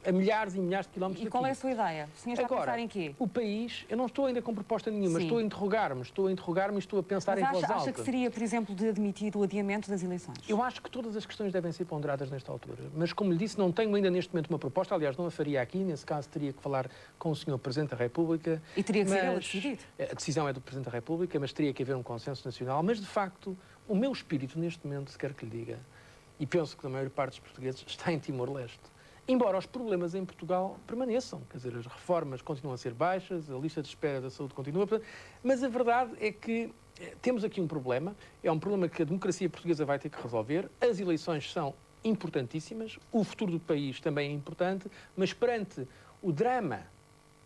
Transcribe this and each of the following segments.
a milhares e milhares de quilómetros daqui. E qual é a sua ideia? O senhor está a pensar em quê? O país, eu não estou ainda com proposta nenhuma, Sim. estou a interrogar-me e estou a pensar em voz alta. Acha que seria, por exemplo, de admitir o adiamento das eleições? Eu acho que todas as questões devem ser ponderadas nesta altura, mas como lhe disse, não tenho ainda neste momento uma proposta, aliás, não a faria aqui, nesse caso teria que falar com o Sr. Presidente da República. E teria que ser ele a decidir? A decisão é do Presidente da República, mas teria que haver um consenso nacional, mas de facto, o meu espírito neste momento, se quer que lhe diga, e penso que a maior parte dos portugueses está em Timor-Leste. Embora os problemas em Portugal permaneçam, quer dizer, as reformas continuam a ser baixas, a lista de espera da saúde continua, mas a verdade é que temos aqui um problema, é um problema que a democracia portuguesa vai ter que resolver, as eleições são importantíssimas, o futuro do país também é importante, mas perante o drama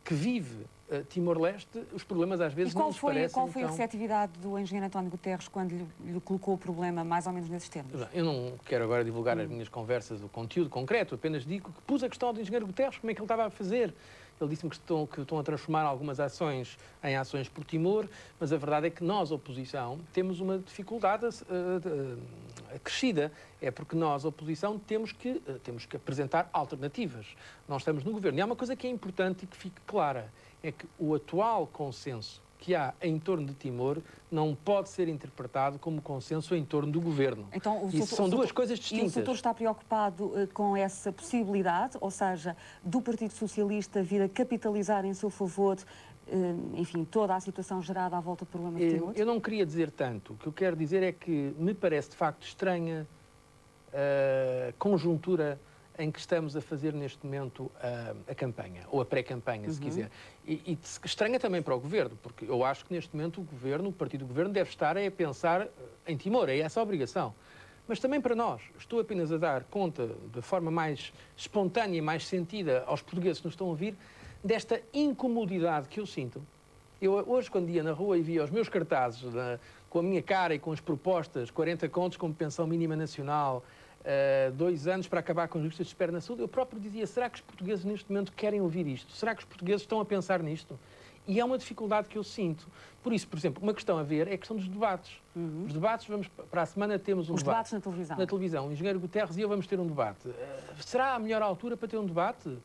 que vive Timor-Leste, os problemas às vezes não nos parecem... Qual foi a receptividade do engenheiro António Guterres quando lhe colocou o problema mais ou menos nesses termos? Eu não quero agora divulgar as minhas conversas, o conteúdo concreto, apenas digo que pus a questão do engenheiro Guterres, como é que ele estava a fazer. Ele disse-me que estão a transformar algumas ações em ações por Timor, mas a verdade é que nós, oposição, temos uma dificuldade acrescida. É porque nós, oposição, temos que apresentar alternativas. Nós estamos no governo. E há uma coisa que é importante e que fique clara, é que o atual consenso que há em torno de Timor não pode ser interpretado como consenso em torno do governo. Então, Isso são duas coisas distintas. E o doutor está preocupado com essa possibilidade, ou seja, do Partido Socialista vir a capitalizar em seu favor, enfim, toda a situação gerada à volta do problema de Timor? Eu não queria dizer tanto. O que eu quero dizer é que me parece de facto estranha a conjuntura em que estamos a fazer neste momento a campanha, ou a pré-campanha, se quiser. E estranha também para o Governo, porque eu acho que neste momento o Partido do Governo deve estar a pensar em Timor, é essa a obrigação. Mas também para nós. Estou apenas a dar conta, de forma mais espontânea e mais sentida aos portugueses que nos estão a ouvir, desta incomodidade que eu sinto. Eu hoje, quando ia na rua e via os meus cartazes com a minha cara e com as propostas, 40 contos como pensão mínima nacional, 2 anos para acabar com as listas de espera na saúde, eu próprio dizia, será que os portugueses neste momento querem ouvir isto? Será que os portugueses estão a pensar nisto? E é uma dificuldade que eu sinto. Por isso, por exemplo, uma questão a ver é a questão dos debates. Os debates, para a semana temos um debate. Os debates na televisão. Na televisão. O engenheiro Guterres e eu vamos ter um debate. Será a melhor altura para ter um debate?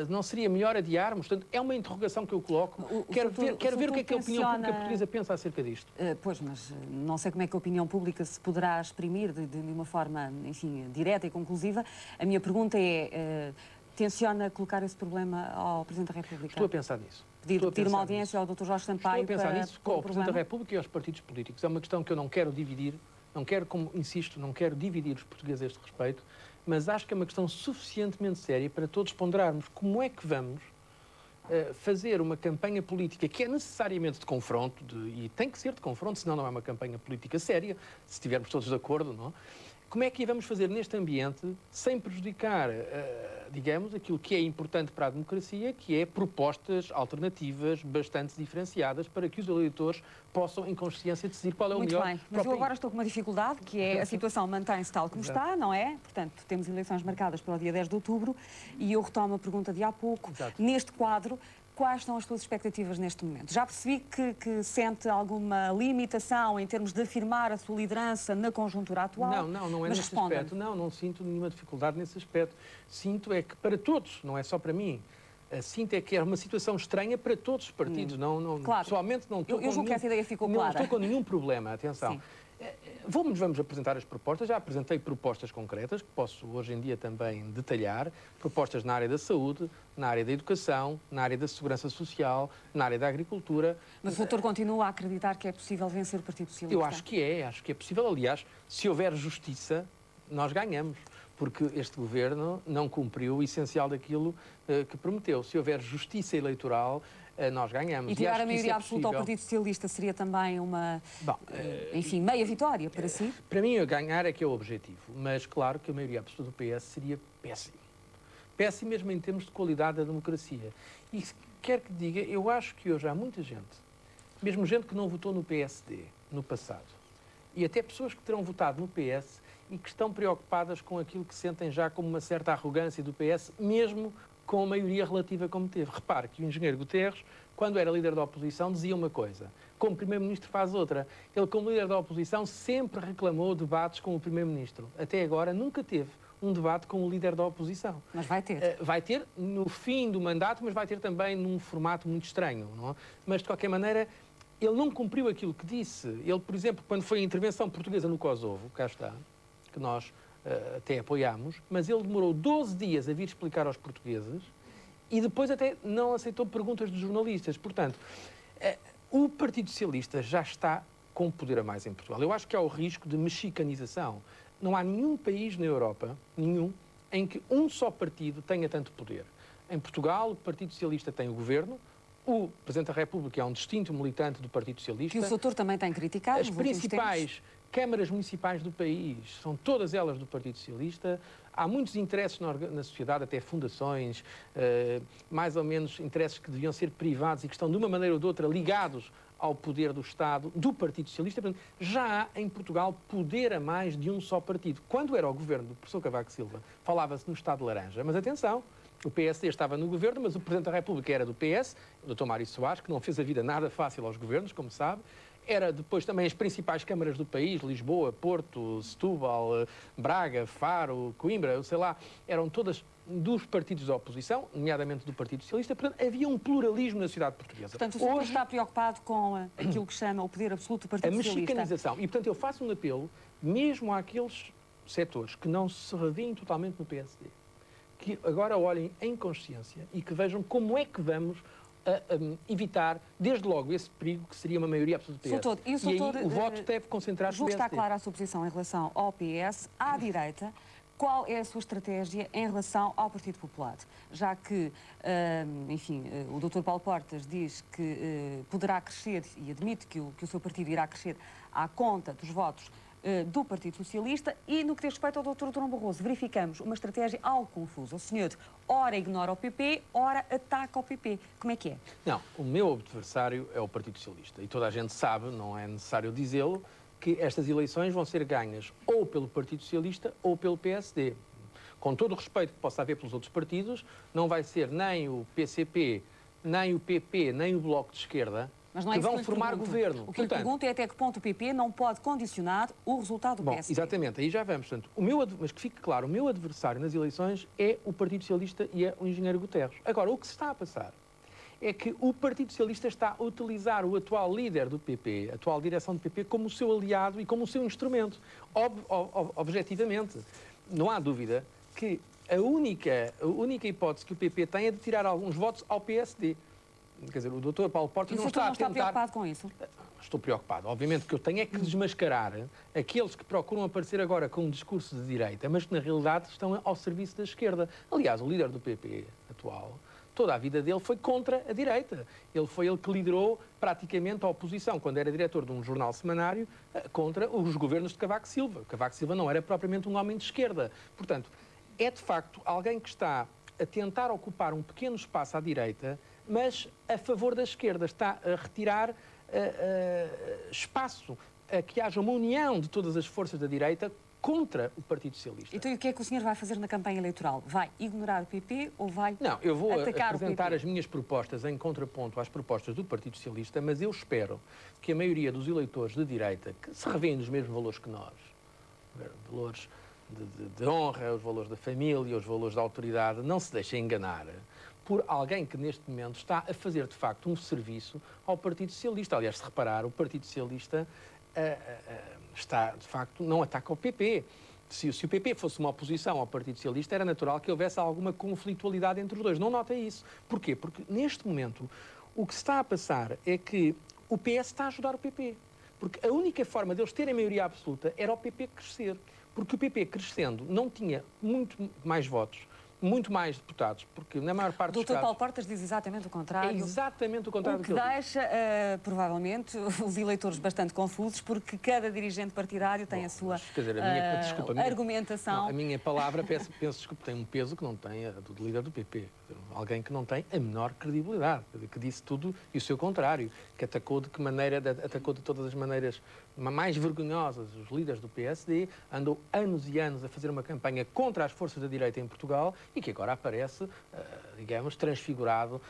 Não seria melhor adiarmos? Portanto, é uma interrogação que eu coloco. Quero ver o que é que a opinião pública portuguesa pensa acerca disto. Pois, mas não sei como é que a opinião pública se poderá exprimir de uma forma, enfim, direta e conclusiva. A minha pergunta é, tenciona colocar esse problema ao Presidente da República? Estou a pensar nisso. Pedir uma audiência ao Dr. Jorge Sampaio para... Estou a pensar nisso com o Presidente da República e aos partidos políticos. É uma questão que eu não quero dividir, não quero, como insisto, não quero dividir os portugueses a este respeito, mas acho que é uma questão suficientemente séria para todos ponderarmos como é que vamos fazer uma campanha política que é necessariamente de confronto, e tem que ser de confronto, senão não é uma campanha política séria, se estivermos todos de acordo, não? Como é que a vamos fazer neste ambiente sem prejudicar, digamos, aquilo que é importante para a democracia, que é propostas alternativas bastante diferenciadas para que os eleitores possam, em consciência, decidir qual é o melhor. Muito bem, mas eu agora estou com uma dificuldade, que é a situação mantém-se tal como está, não é? Portanto, temos eleições marcadas para o dia 10 de outubro e eu retomo a pergunta de há pouco. Exato. Neste quadro, quais são as suas expectativas neste momento? Já percebi que sente alguma limitação em termos de afirmar a sua liderança na conjuntura atual. Não é nesse aspecto. Não sinto nenhuma dificuldade nesse aspecto. Sinto é que para todos, não é só para mim, sinto é que é uma situação estranha para todos os partidos. Claro. Pessoalmente não estou eu julgo que essa ideia ficou clara. Não estou com nenhum problema, atenção. Sim. Vamos apresentar as propostas. Já apresentei propostas concretas, que posso hoje em dia também detalhar. Propostas na área da saúde, na área da educação, na área da segurança social, na área da agricultura. Mas o doutor continua a acreditar que é possível vencer o Partido Socialista? Eu acho que é possível. Aliás, se houver justiça, nós ganhamos. Porque este governo não cumpriu o essencial daquilo que prometeu. Se houver justiça eleitoral, nós ganhamos. E tirar a maioria absoluta ao Partido Socialista seria também uma, enfim, meia vitória para si? Para mim, ganhar é que é o objetivo. Mas claro que a maioria absoluta do PS seria péssimo. Péssimo mesmo em termos de qualidade da democracia. E quer que diga, eu acho que hoje há muita gente, mesmo gente que não votou no PSD no passado, e até pessoas que terão votado no PS e que estão preocupadas com aquilo que sentem já como uma certa arrogância do PS, mesmo com a maioria relativa como teve. Repare que o engenheiro Guterres, quando era líder da oposição, dizia uma coisa. Como primeiro-ministro faz outra. Ele, como líder da oposição, sempre reclamou debates com o primeiro-ministro. Até agora nunca teve um debate com o líder da oposição. Mas vai ter. Vai ter no fim do mandato, mas vai ter também num formato muito estranho. Não é? Mas, de qualquer maneira, ele não cumpriu aquilo que disse. Ele, por exemplo, quando foi a intervenção portuguesa no Kosovo, cá está, que nós até apoiámos, mas ele demorou 12 dias a vir explicar aos portugueses e depois até não aceitou perguntas dos jornalistas. Portanto, o Partido Socialista já está com poder a mais em Portugal. Eu acho que há o risco de mexicanização. Não há nenhum país na Europa, nenhum, em que um só partido tenha tanto poder. Em Portugal, o Partido Socialista tem o governo, o Presidente da República é um distinto militante do Partido Socialista. Que o doutor também tem criticado. As principais câmaras municipais do país são todas elas do Partido Socialista. Há muitos interesses na sociedade, até fundações, mais ou menos interesses que deviam ser privados e que estão, de uma maneira ou de outra, ligados ao poder do Estado, do Partido Socialista. Portanto, já há em Portugal poder a mais de um só partido. Quando era o governo do professor Cavaco Silva, falava-se no Estado de Laranja. Mas atenção, o PSD estava no governo, mas o Presidente da República era do PS, o Dr. Mário Soares, que não fez a vida nada fácil aos governos, como sabe. Era depois também as principais câmaras do país, Lisboa, Porto, Setúbal, Braga, Faro, Coimbra, eu sei lá, eram todas dos partidos da oposição, nomeadamente do Partido Socialista. Portanto, havia um pluralismo na sociedade portuguesa. Portanto, o senhor está preocupado com aquilo que chama o poder absoluto do Partido Socialista. A mexicanização. E, portanto, eu faço um apelo, mesmo àqueles setores que não se revêem totalmente no PSD, que agora olhem em consciência e que vejam como é que vamos evitar, desde logo, esse perigo que seria uma maioria absoluta do PS. E aí o voto deve concentrar-se no PSD. Está clara a sua posição em relação ao PS, à direita. Qual é a sua estratégia em relação ao Partido Popular? Já que, enfim, o Dr. Paulo Portas diz que poderá crescer e admite que o seu partido irá crescer à conta dos votos do Partido Socialista, e no que diz respeito ao Dr. Durão Barroso, verificamos uma estratégia algo confusa. O senhor ora ignora o PP, ora ataca o PP. Como é que é? Não, o meu adversário é o Partido Socialista. E toda a gente sabe, não é necessário dizê-lo, que estas eleições vão ser ganhas ou pelo Partido Socialista ou pelo PSD. Com todo o respeito que possa haver pelos outros partidos, não vai ser nem o PCP, nem o PP, nem o Bloco de Esquerda que vão formar governo. O que lhe pergunto é até que ponto o PP não pode condicionar o resultado do PSD. Exatamente, aí já vamos. Portanto, mas que fique claro, o meu adversário nas eleições é o Partido Socialista e é o engenheiro Guterres. Agora, o que se está a passar é que o Partido Socialista está a utilizar o atual líder do PP, a atual direção do PP, como o seu aliado e como o seu instrumento. Objetivamente, não há dúvida que a única hipótese que o PP tem é de tirar alguns votos ao PSD. Quer dizer, o Dr. Paulo Portas não está a tentar... preocupado com isso? Estou preocupado. Obviamente que eu tenho é que desmascarar aqueles que procuram aparecer agora com um discurso de direita, mas que na realidade estão ao serviço da esquerda. Aliás, o líder do PP atual, toda a vida dele foi contra a direita. Ele foi ele que liderou praticamente a oposição, quando era diretor de um jornal semanário, contra os governos de Cavaco Silva. Cavaco Silva não era propriamente um homem de esquerda. Portanto, é de facto alguém que está a tentar ocupar um pequeno espaço à direita, mas a favor da esquerda. Está a retirar espaço a que haja uma união de todas as forças da direita contra o Partido Socialista. Então, e o que é que o senhor vai fazer na campanha eleitoral? Vai ignorar o PP ou vai atacar o PP? Não, eu vou apresentar as minhas propostas em contraponto às propostas do Partido Socialista, mas eu espero que a maioria dos eleitores de direita, que se revêem nos mesmos valores que nós, valores de honra, os valores da família, os valores da autoridade, não se deixem enganar por alguém que neste momento está a fazer de facto um serviço ao Partido Socialista. Aliás, se reparar, o Partido Socialista está de facto, não ataca o PP. Se o PP fosse uma oposição ao Partido Socialista, era natural que houvesse alguma conflitualidade entre os dois. Não nota isso. Porquê? Porque neste momento o que se está a passar é que o PS está a ajudar o PP. Porque a única forma deles terem maioria absoluta era o PP crescer. Porque o PP crescendo não tinha muito mais votos, muito mais deputados, porque na maior parte dos casos... O Dr. Paulo Portas diz exatamente o contrário. É exatamente o contrário do que deixa, provavelmente, os eleitores bastante confusos, porque cada dirigente partidário tem a sua argumentação. A minha palavra, penso desculpa, tem um peso que não tem a do líder do PP. Alguém que não tem a menor credibilidade, que disse tudo e o seu contrário, que atacou de todas as maneiras mais vergonhosas os líderes do PSD, andou anos e anos a fazer uma campanha contra as forças da direita em Portugal e que agora aparece, digamos, transfigurado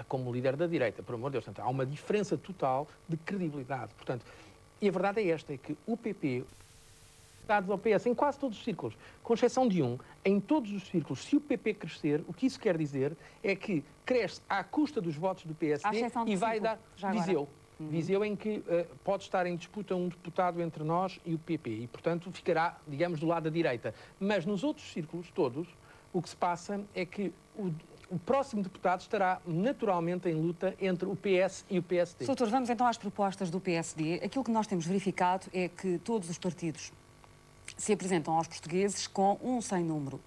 como líder da direita. Por amor de Deus, portanto, há uma diferença total de credibilidade. Portanto, e a verdade é esta, é que o PP dados ao PS, em quase todos os círculos, com exceção de um, em todos os círculos, se o PP crescer, o que isso quer dizer é que cresce à custa dos votos do PSD e vai dar Viseu. Viseu em que pode estar em disputa um deputado entre nós e o PP e, portanto, ficará, digamos, do lado da direita. Mas nos outros círculos todos, o que se passa é que o próximo deputado estará naturalmente em luta entre o PS e o PSD. Doutor, vamos então às propostas do PSD. Aquilo que nós temos verificado é que todos os partidos se apresentam aos portugueses com um sem número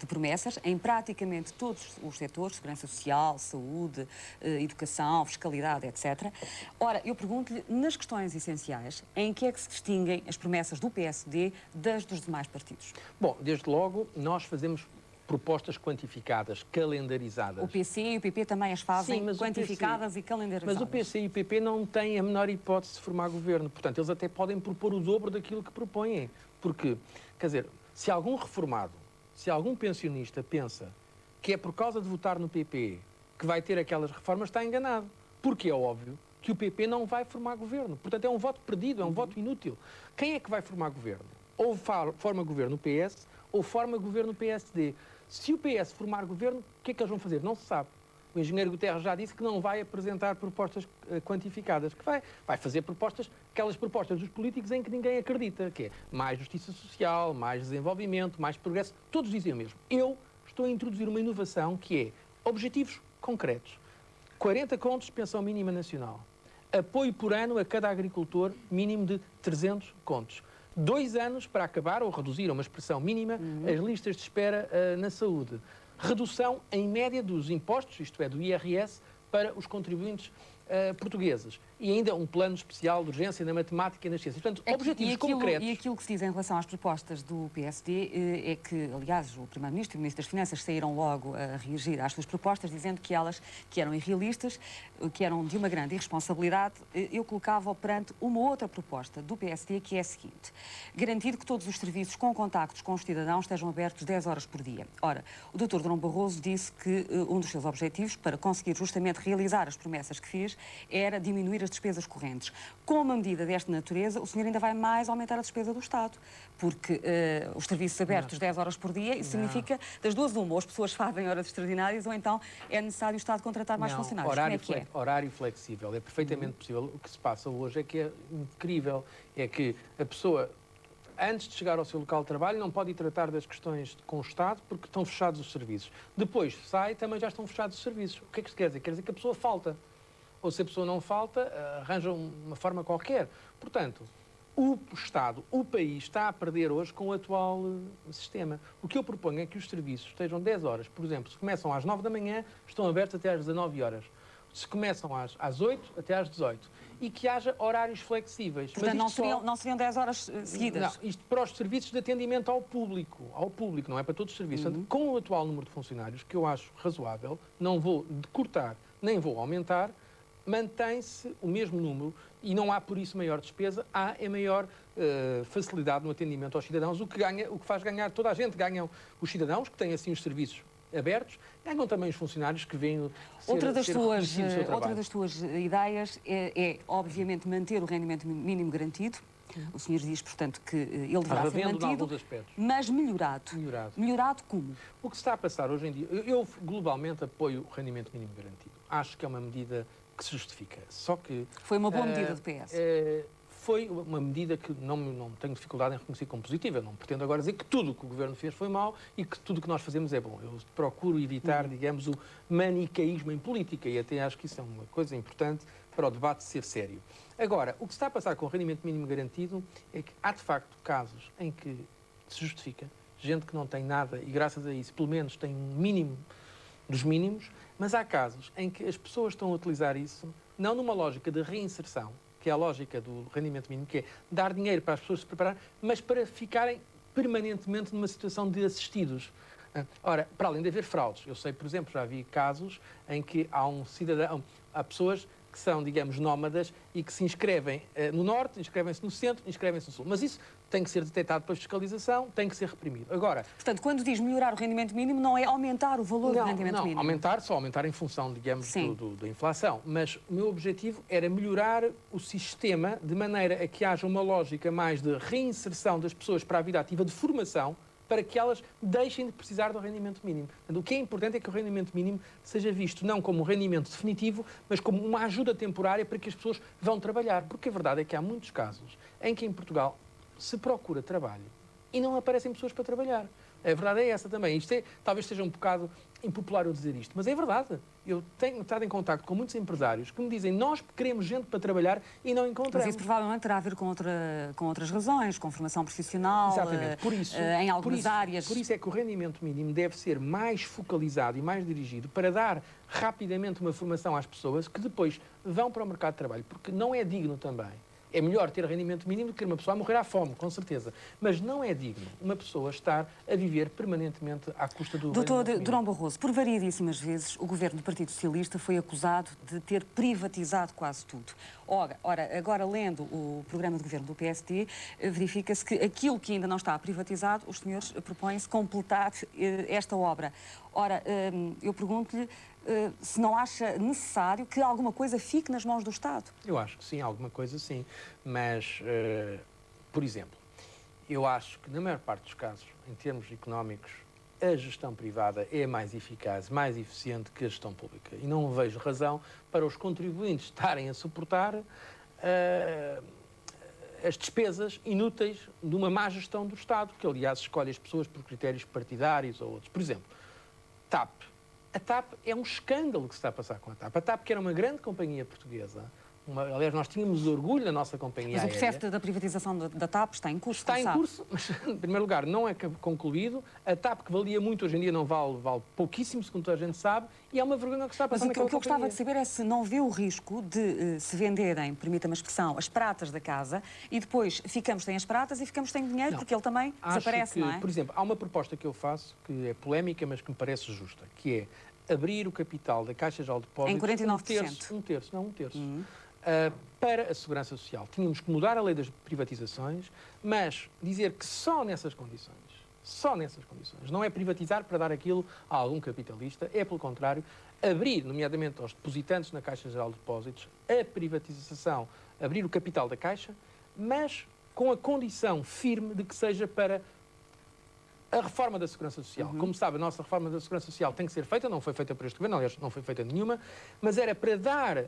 de promessas em praticamente todos os setores, segurança social, saúde, educação, fiscalidade, etc. Ora, eu pergunto-lhe, nas questões essenciais, em que é que se distinguem as promessas do PSD das dos demais partidos? Bom, desde logo, nós fazemos propostas quantificadas, calendarizadas. O PC e o PP também as fazem quantificadas e calendarizadas. Mas o PC e o PP não têm a menor hipótese de formar governo. Portanto, eles até podem propor o dobro daquilo que propõem. Porque, quer dizer, se algum reformado, se algum pensionista pensa que é por causa de votar no PP que vai ter aquelas reformas, está enganado. Porque é óbvio que o PP não vai formar governo. Portanto, é um voto perdido, é um voto inútil. Quem é que vai formar governo? Ou forma governo o PS, ou forma governo o PSD. Se o PS formar governo, o que é que eles vão fazer? Não se sabe. O engenheiro Guterres já disse que não vai apresentar propostas quantificadas, que vai fazer propostas, aquelas propostas dos políticos em que ninguém acredita, que é mais justiça social, mais desenvolvimento, mais progresso. Todos dizem o mesmo. Eu estou a introduzir uma inovação que é objetivos concretos. 40 contos de pensão mínima nacional. Apoio por ano a cada agricultor mínimo de 300 contos. 2 anos para acabar ou reduzir a uma expressão mínima as listas de espera na saúde. Redução em média dos impostos, isto é, do IRS, para os contribuintes portugueses. E ainda um plano especial de urgência na matemática e nas ciências. Portanto, objetivos concretos. E aquilo que se diz em relação às propostas do PSD é que, aliás, o Primeiro-Ministro e o Ministro das Finanças saíram logo a reagir às suas propostas, dizendo que elas que eram irrealistas, que eram de uma grande irresponsabilidade. Eu colocava perante uma outra proposta do PSD, que é a seguinte: garantir que todos os serviços com contactos com os cidadãos estejam abertos 10 horas por dia. Ora, o Dr. Durão Barroso disse que um dos seus objetivos, para conseguir justamente realizar as promessas que fez, era diminuir as despesas correntes. Com uma medida desta natureza, o senhor ainda vai mais aumentar a despesa do Estado, porque os serviços abertos 10 horas por dia, isso significa das duas uma, ou as pessoas fazem horas extraordinárias, ou então é necessário o Estado contratar mais funcionários. Horário, como é que é? Horário flexível, é perfeitamente possível. O que se passa hoje é que é incrível, é que a pessoa, antes de chegar ao seu local de trabalho, não pode ir tratar das questões com o Estado porque estão fechados os serviços. Depois sai, também já estão fechados os serviços. O que é que isto quer dizer? Quer dizer que a pessoa falta. Ou se a pessoa não falta, arranja uma forma qualquer. Portanto, o Estado, o país, está a perder hoje com o atual sistema. O que eu proponho é que os serviços estejam 10 horas. Por exemplo, se começam às 9 da manhã, estão abertos até às 19 horas. Se começam às 8, até às 18. E que haja horários flexíveis. Portanto, não seriam 10 horas seguidas? Não, isto para os serviços de atendimento ao público, não é para todos os serviços. Portanto, com o atual número de funcionários, que eu acho razoável, não vou cortar, nem vou aumentar, mantém-se o mesmo número e não há por isso maior despesa, há maior facilidade no atendimento aos cidadãos, o que faz ganhar toda a gente. Ganham os cidadãos, que têm assim os serviços abertos, ganham também os funcionários que vêm outra das tuas ideias é, obviamente, manter o rendimento mínimo garantido. O senhor diz, portanto, que ele deverá ser mantido, mas melhorado. Melhorado como? O que se está a passar hoje em dia, eu globalmente apoio o rendimento mínimo garantido. Acho que é uma medida que se justifica. Só que... Foi uma boa medida do PS. Foi uma medida que não tenho dificuldade em reconhecer como positiva. Eu não pretendo agora dizer que tudo o que o Governo fez foi mau e que tudo o que nós fazemos é bom. Eu procuro evitar, digamos, o manicaísmo em política e até acho que isso é uma coisa importante para o debate ser sério. Agora, o que se está a passar com o rendimento mínimo garantido é que há, de facto, casos em que se justifica, gente que não tem nada e, graças a isso, pelo menos tem um mínimo dos mínimos, mas há casos em que as pessoas estão a utilizar isso não numa lógica de reinserção, que é a lógica do rendimento mínimo, que é dar dinheiro para as pessoas se prepararem, mas para ficarem permanentemente numa situação de assistidos. Ora, para além de haver fraudes, eu sei, por exemplo, já vi casos em que há pessoas que são, digamos, nómadas e que se inscrevem no norte, inscrevem-se no centro, inscrevem-se no sul. Mas isso tem que ser detectado pela fiscalização, tem que ser reprimido. Agora, portanto, quando diz melhorar o rendimento mínimo, não é aumentar o valor do rendimento mínimo? Só aumentar em função, digamos, da inflação. Mas o meu objetivo era melhorar o sistema de maneira a que haja uma lógica mais de reinserção das pessoas para a vida ativa, de formação, para que elas deixem de precisar do rendimento mínimo. Portanto, o que é importante é que o rendimento mínimo seja visto não como um rendimento definitivo, mas como uma ajuda temporária para que as pessoas vão trabalhar. Porque a verdade é que há muitos casos em que em Portugal se procura trabalho e não aparecem pessoas para trabalhar. A verdade é essa também. Talvez seja um bocado impopular eu dizer isto, mas é verdade. Eu tenho estado em contacto com muitos empresários que me dizem nós queremos gente para trabalhar e não encontramos. Mas isso provavelmente terá a ver com outras razões, com formação profissional, exatamente. Em algumas áreas. Por isso é que o rendimento mínimo deve ser mais focalizado e mais dirigido para dar rapidamente uma formação às pessoas que depois vão para o mercado de trabalho, porque não é digno também. É melhor ter rendimento mínimo do que uma pessoa a morrer à fome, com certeza. Mas não é digno uma pessoa estar a viver permanentemente à custa do rendimento mínimo. Doutor Durão Barroso, por variedíssimas vezes o governo do Partido Socialista foi acusado de ter privatizado quase tudo. Ora, agora lendo o programa de governo do PSD, verifica-se que aquilo que ainda não está privatizado, os senhores propõem-se completar esta obra. Ora, eu pergunto-lhe se não acha necessário que alguma coisa fique nas mãos do Estado. Eu acho que sim, alguma coisa sim. Mas, por exemplo, eu acho que na maior parte dos casos, em termos económicos, a gestão privada é mais eficaz, mais eficiente que a gestão pública. E não vejo razão para os contribuintes estarem a suportar as despesas inúteis de uma má gestão do Estado, que aliás escolhe as pessoas por critérios partidários ou outros. Por exemplo, TAP. A TAP é um escândalo que se está a passar com a TAP. A TAP, que era uma grande companhia portuguesa, aliás, nós tínhamos orgulho na nossa companhia aérea. Mas o processo da privatização da TAP está em curso, está em curso, mas, em primeiro lugar, não é concluído. A TAP, que valia muito, hoje em dia não vale pouquíssimo, segundo toda a gente sabe, e é uma vergonha que está a passar naquela companhia. Mas o que eu gostava de saber é se não vê o risco de se venderem, permita-me a expressão, as pratas da casa e depois ficamos sem as pratas e ficamos sem dinheiro, porque ele também desaparece, não é? Por exemplo, há uma proposta que eu faço, que é polémica, mas que me parece justa, que é abrir o capital da Caixa Geral de Depósitos em 49%. um terço. Para a Segurança Social. Tínhamos que mudar a lei das privatizações, mas dizer que só nessas condições, não é privatizar para dar aquilo a algum capitalista, é, pelo contrário, abrir, nomeadamente aos depositantes na Caixa Geral de Depósitos, a privatização, abrir o capital da Caixa, mas com a condição firme de que seja para a reforma da Segurança Social. Como sabe, a nossa reforma da Segurança Social tem que ser feita, não foi feita por este governo, aliás, não foi feita nenhuma, mas era para dar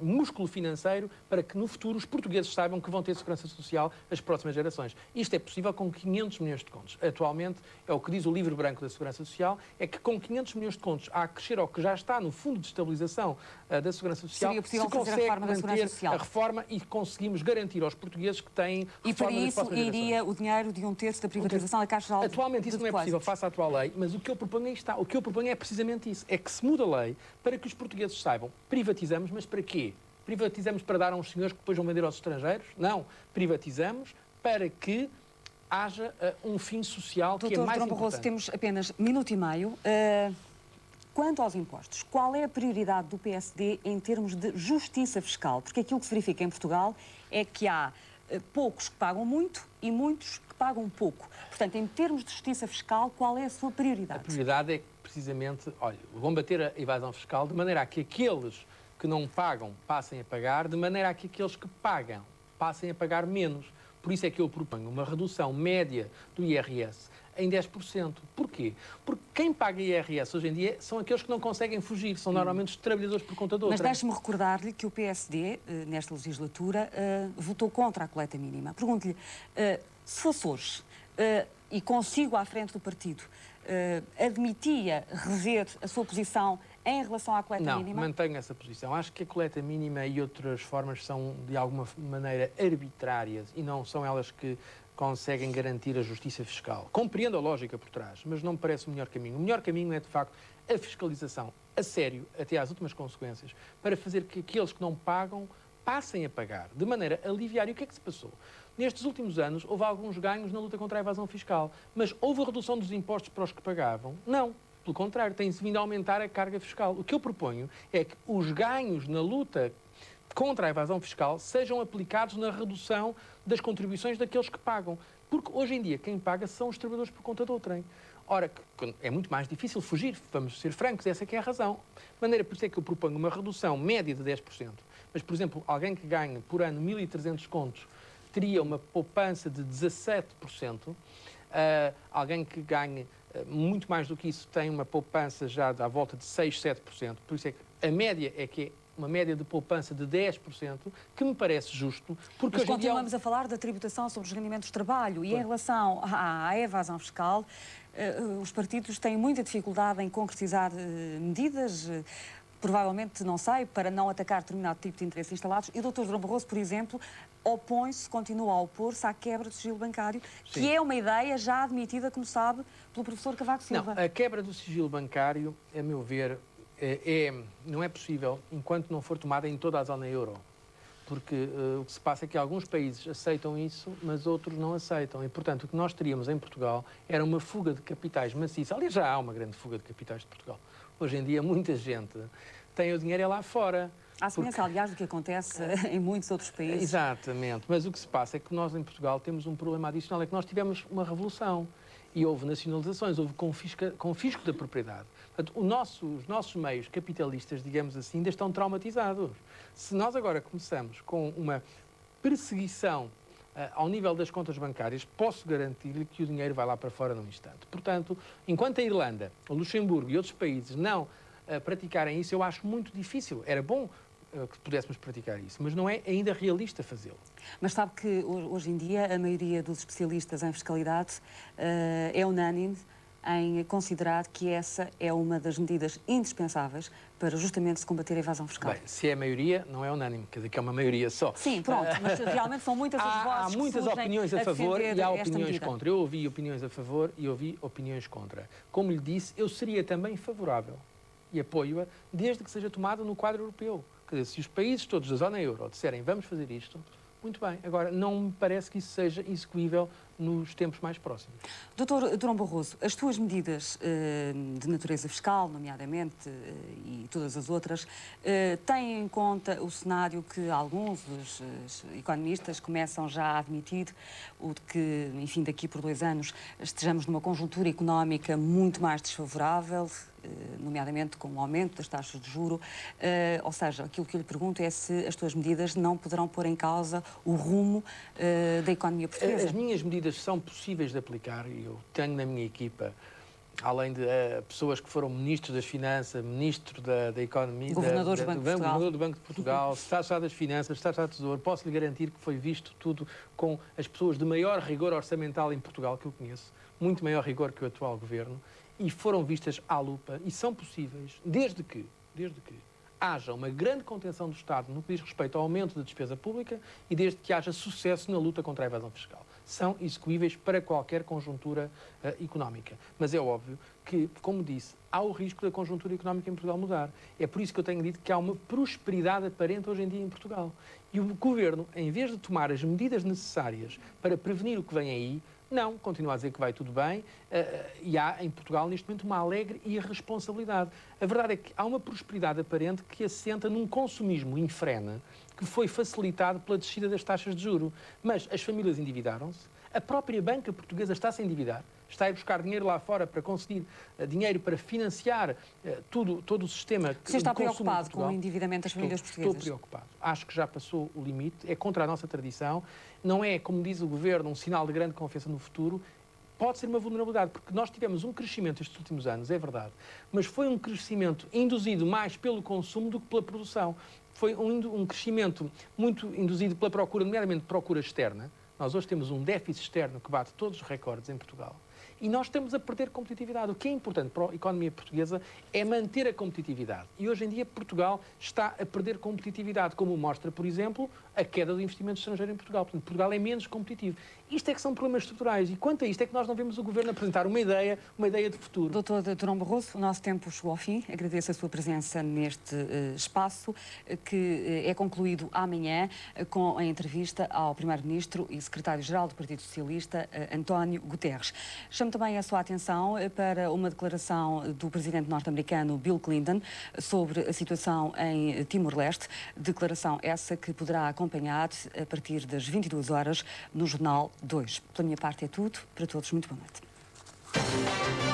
músculo financeiro para que no futuro os portugueses saibam que vão ter Segurança Social as próximas gerações. Isto é possível com 500 milhões de contos. Atualmente, é o que diz o livro branco da Segurança Social, é que com 500 milhões de contos a crescer ao que já está no Fundo de Estabilização da Segurança Social, se consegue garantir a reforma e conseguimos garantir aos portugueses que têm reforma. E para isso iria o dinheiro de um terço da privatização da Caixa Geral de Depósitos. Atualmente isso não é possível face à atual lei, mas o que eu proponho aí está. O que eu proponho é precisamente isso. É que se muda a lei para que os portugueses saibam. Privatizamos, mas para quê? Privatizamos para dar a uns senhores que depois vão vender aos estrangeiros? Não. Privatizamos para que haja um fim social que é mais importante. Doutor Barroso, temos apenas minuto e meio. Quanto aos impostos, qual é a prioridade do PSD em termos de justiça fiscal? Porque aquilo que se verifica em Portugal é que há poucos que pagam muito e muitos que pagam pouco. Portanto, em termos de justiça fiscal, qual é a sua prioridade? A prioridade é precisamente, combater a evasão fiscal de maneira a que aqueles que não pagam passem a pagar, de maneira a que aqueles que pagam passem a pagar menos. Por isso é que eu proponho uma redução média do IRS em 10%. Porquê? Porque quem paga IRS hoje em dia são aqueles que não conseguem fugir, são normalmente os trabalhadores por conta de outra. Mas deixe-me recordar-lhe que o PSD, nesta legislatura, votou contra a coleta mínima. Pergunto-lhe, se fosse hoje, e consigo à frente do partido, admitia rever a sua posição em relação à coleta mínima? Não, mantenho essa posição. Acho que a coleta mínima e outras formas são, de alguma maneira, arbitrárias e não são elas que conseguem garantir a justiça fiscal. Compreendo a lógica por trás, mas não me parece o melhor caminho. O melhor caminho é, de facto, a fiscalização a sério, até às últimas consequências, para fazer que aqueles que não pagam passem a pagar, de maneira a aliviar. E o que é que se passou? Nestes últimos anos, houve alguns ganhos na luta contra a evasão fiscal, mas houve a redução dos impostos para os que pagavam? Não. Pelo contrário, tem-se vindo a aumentar a carga fiscal. O que eu proponho é que os ganhos na luta contra a evasão fiscal sejam aplicados na redução das contribuições daqueles que pagam. Porque hoje em dia quem paga são os trabalhadores por conta de outrem. Ora, é muito mais difícil fugir, vamos ser francos, essa é que é a razão. De maneira por isso é que eu proponho uma redução média de 10%. Mas, por exemplo, alguém que ganha por ano 1.300 contos teria uma poupança de 17%. Alguém que ganhe muito mais do que isso tem uma poupança já à volta de 6, 7%. Por isso é que a média é que é uma média de poupança de 10%, que me parece justo. Porque mas continuamos a falar da tributação sobre os rendimentos de trabalho e em relação à evasão fiscal, os partidos têm muita dificuldade em concretizar medidas, provavelmente, não sei, para não atacar determinado tipo de interesses instalados. E o Dr. Durão Barroso, por exemplo, opõe-se, continua a opor-se à quebra do sigilo bancário, Sim. que é uma ideia já admitida, como sabe, pelo professor Cavaco Silva. Não, a quebra do sigilo bancário, a meu ver, não é possível enquanto não for tomada em toda a zona euro. Porque o que se passa é que alguns países aceitam isso, mas outros não aceitam. E, portanto, o que nós teríamos em Portugal era uma fuga de capitais maciça. Aliás, já há uma grande fuga de capitais de Portugal. Hoje em dia, muita gente tem o dinheiro lá fora. À semelhança, aliás, do que acontece em muitos outros países. Exatamente. Mas o que se passa é que nós, em Portugal, temos um problema adicional. É que nós tivemos uma revolução. E houve nacionalizações, houve confisco da propriedade. Portanto, os nossos meios capitalistas, digamos assim, ainda estão traumatizados. Se nós agora começamos com uma perseguição ao nível das contas bancárias, posso garantir-lhe que o dinheiro vai lá para fora num instante. Portanto, enquanto a Irlanda, o Luxemburgo e outros países não praticarem isso, eu acho muito difícil. Era bom que pudéssemos praticar isso, mas não é ainda realista fazê-lo. Mas sabe que hoje em dia a maioria dos especialistas em fiscalidade é unânime em considerar que essa é uma das medidas indispensáveis para justamente se combater a evasão fiscal. Bem, se é a maioria, não é unânime, quer dizer que é uma maioria só. Sim, pronto, mas realmente são muitas as vozes há muitas que surgem opiniões a favor e há opiniões medida. contra. Eu ouvi opiniões a favor e ouvi opiniões contra. Como lhe disse, eu seria também favorável e apoio-a desde que seja tomada no quadro europeu. Quer dizer, se os países todos da zona euro disserem vamos fazer isto, muito bem. Agora, não me parece que isso seja execuível nos tempos mais próximos. Dr. Durão Barroso, as suas medidas de natureza fiscal, nomeadamente, e todas as outras, têm em conta o cenário que alguns dos economistas começam já a admitir, o de que, enfim, daqui por 2 anos estejamos numa conjuntura económica muito mais desfavorável, nomeadamente com o aumento das taxas de juro, ou seja, aquilo que eu lhe pergunto é se as suas medidas não poderão pôr em causa o rumo da economia portuguesa. As minhas medidas são possíveis de aplicar e eu tenho na minha equipa, além de pessoas que foram ministros das Finanças, ministro da Economia, governador do Banco de Portugal, Estado das Finanças, Estado do Tesouro, posso lhe garantir que foi visto tudo com as pessoas de maior rigor orçamental em Portugal que eu conheço, muito maior rigor que o atual governo, e foram vistas à lupa e são possíveis, desde que haja uma grande contenção do Estado no que diz respeito ao aumento da despesa pública e desde que haja sucesso na luta contra a evasão fiscal. São execuíveis para qualquer conjuntura económica. Mas é óbvio que, como disse, há o risco da conjuntura económica em Portugal mudar. É por isso que eu tenho dito que há uma prosperidade aparente hoje em dia em Portugal. E o Governo, em vez de tomar as medidas necessárias para prevenir o que vem aí, não, continua a dizer que vai tudo bem e há em Portugal neste momento uma alegre irresponsabilidade. A verdade é que há uma prosperidade aparente que assenta num consumismo infrena que foi facilitado pela descida das taxas de juro. Mas as famílias endividaram-se, a própria banca portuguesa está-se a endividar, está a ir buscar dinheiro lá fora para conseguir dinheiro para financiar todo o sistema de consumo. Você está preocupado em Portugal. com o endividamento das famílias portuguesas? Estou preocupado. Acho que já passou o limite, é contra a nossa tradição, não é, como diz o Governo, um sinal de grande confiança no futuro, pode ser uma vulnerabilidade, porque nós tivemos um crescimento estes últimos anos, é verdade, mas foi um crescimento induzido mais pelo consumo do que pela produção. Foi um crescimento muito induzido pela procura, nomeadamente procura externa. Nós hoje temos um déficit externo que bate todos os recordes em Portugal. E nós estamos a perder competitividade. O que é importante para a economia portuguesa é manter a competitividade. E hoje em dia Portugal está a perder competitividade, como mostra, por exemplo, a queda do investimento estrangeiro em Portugal. Portanto, Portugal é menos competitivo. Isto é que são problemas estruturais. E quanto a isto é que nós não vemos o Governo apresentar uma ideia de futuro. Dr. Durão Barroso, o nosso tempo chegou ao fim. Agradeço a sua presença neste espaço, que é concluído amanhã com a entrevista ao Primeiro-Ministro e Secretário-Geral do Partido Socialista, António Guterres. Chamo também a sua atenção para uma declaração do presidente norte-americano Bill Clinton sobre a situação em Timor-Leste, declaração essa que poderá acompanhar a partir das 22 horas no Jornal 2. Pela minha parte é tudo. Para todos, muito boa noite.